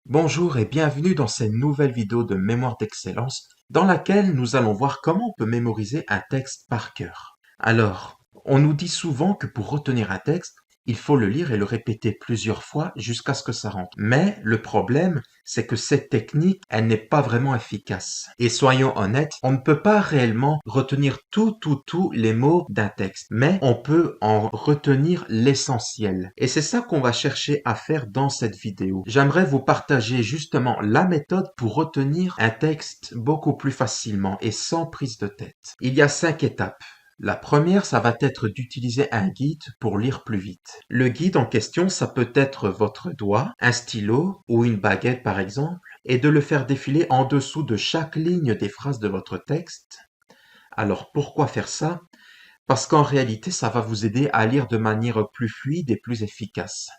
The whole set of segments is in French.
Bonjour et bienvenue dans cette nouvelle vidéo de mémoire d'excellence dans laquelle nous allons voir comment on peut mémoriser un texte par cœur. Alors, on nous dit souvent que pour retenir un texte, il faut le lire et le répéter plusieurs fois jusqu'à ce que ça rentre. Mais le problème, c'est que cette technique, elle n'est pas vraiment efficace. Et soyons honnêtes, on ne peut pas réellement retenir tous les mots d'un texte, mais on peut en retenir l'essentiel. Et c'est ça qu'on va chercher à faire dans cette vidéo. J'aimerais vous partager justement la méthode pour retenir un texte beaucoup plus facilement et sans prise de tête. Il y a 5 étapes. La première, ça va être d'utiliser un guide pour lire plus vite. Le guide en question, ça peut être votre doigt, un stylo ou une baguette par exemple, et de le faire défiler en dessous de chaque ligne des phrases de votre texte. Alors pourquoi faire ça? Parce qu'en réalité, ça va vous aider à lire de manière plus fluide et plus efficace.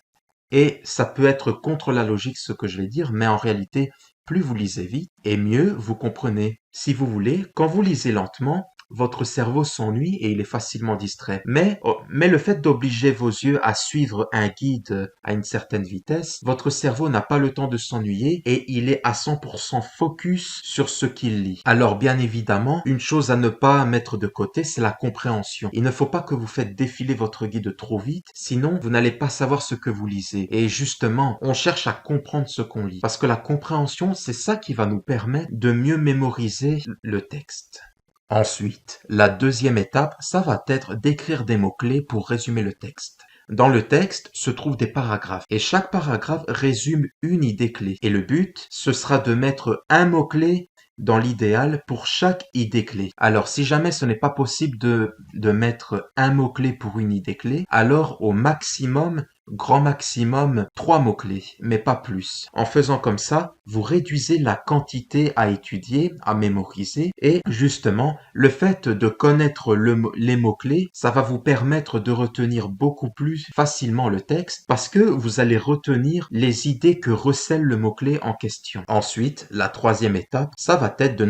Et ça peut être contre la logique ce que je vais dire, mais en réalité, plus vous lisez vite et mieux vous comprenez. Si vous voulez, quand vous lisez lentement, votre cerveau s'ennuie et il est facilement distrait. Mais le fait d'obliger vos yeux à suivre un guide à une certaine vitesse, votre cerveau n'a pas le temps de s'ennuyer et il est à 100% focus sur ce qu'il lit. Alors bien évidemment, une chose à ne pas mettre de côté, c'est la compréhension. Il ne faut pas que vous faites défiler votre guide trop vite, sinon vous n'allez pas savoir ce que vous lisez. Et justement, on cherche à comprendre ce qu'on lit. Parce que la compréhension, c'est ça qui va nous permettre de mieux mémoriser le texte. Ensuite, la deuxième étape, ça va être d'écrire des mots-clés pour résumer le texte. Dans le texte se trouvent des paragraphes et chaque paragraphe résume une idée clé. Et le but, ce sera de mettre un mot-clé dans l'idéal pour chaque idée clé. Alors, si jamais ce n'est pas possible de mettre un mot-clé pour une idée clé, alors au maximum, grand maximum, 3 mots-clés, mais pas plus. En faisant comme ça, vous réduisez la quantité à étudier, à mémoriser, et justement, le fait de connaître les mots-clés, ça va vous permettre de retenir beaucoup plus facilement le texte, parce que vous allez retenir les idées que recèle le mot-clé en question. Ensuite, la troisième étape, ça va être de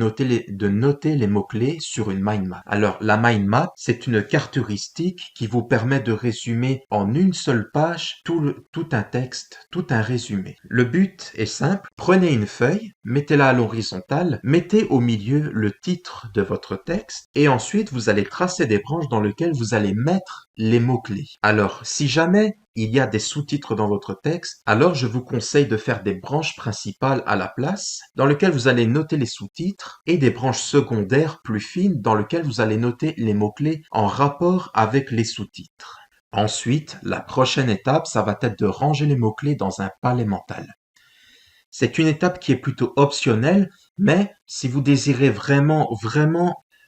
noter les mots-clés sur une mind map. Alors, la mind map, c'est une carte heuristique qui vous permet de résumer en une seule page tout un texte, tout un résumé. Le but est simple, prenez une feuille, mettez-la à l'horizontale, mettez au milieu le titre de votre texte et ensuite vous allez tracer des branches dans lesquelles vous allez mettre les mots-clés. Alors, si jamais il y a des sous-titres dans votre texte, alors je vous conseille de faire des branches principales à la place, dans lesquelles vous allez noter les sous-titres, et des branches secondaires plus fines, dans lesquelles vous allez noter les mots-clés en rapport avec les sous-titres. Ensuite, la prochaine étape, ça va être de ranger les mots-clés dans un palais mental. C'est une étape qui est plutôt optionnelle, mais si vous désirez vraiment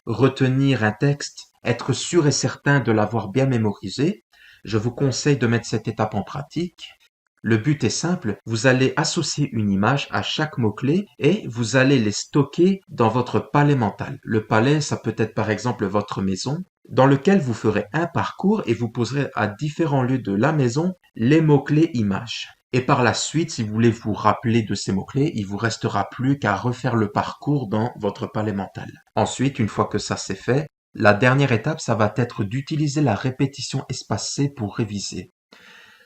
retenir un texte, être sûr et certain de l'avoir bien mémorisé, je vous conseille de mettre cette étape en pratique. Le but est simple, vous allez associer une image à chaque mot-clé et vous allez les stocker dans votre palais mental. Le palais, ça peut être par exemple votre maison, dans lequel vous ferez un parcours et vous poserez à différents lieux de la maison les mots-clés images. Et par la suite, si vous voulez vous rappeler de ces mots-clés, il vous restera plus qu'à refaire le parcours dans votre palais mental. Ensuite, une fois que ça c'est fait, la dernière étape, ça va être d'utiliser la répétition espacée pour réviser.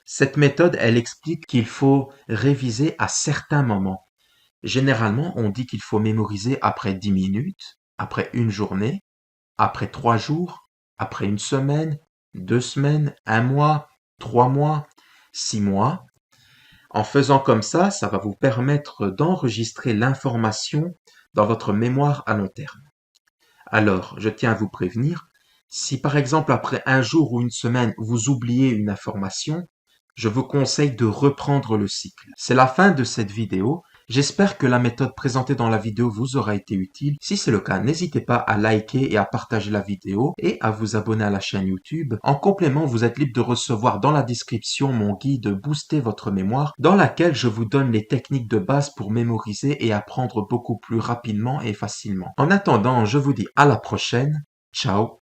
Cette méthode, elle explique qu'il faut réviser à certains moments. Généralement, on dit qu'il faut mémoriser après 10 minutes, après une journée, après 3 jours, après une semaine, 2 semaines, 1 mois, 3 mois, 6 mois. En faisant comme ça va vous permettre d'enregistrer l'information dans votre mémoire à long terme. Alors, je tiens à vous prévenir, si par exemple après un jour ou une semaine, vous oubliez une information, je vous conseille de reprendre le cycle. C'est la fin de cette vidéo. J'espère que la méthode présentée dans la vidéo vous aura été utile. Si c'est le cas, n'hésitez pas à liker et à partager la vidéo et à vous abonner à la chaîne YouTube. En complément, vous êtes libre de recevoir dans la description mon guide Booster votre mémoire dans laquelle je vous donne les techniques de base pour mémoriser et apprendre beaucoup plus rapidement et facilement. En attendant, je vous dis à la prochaine. Ciao!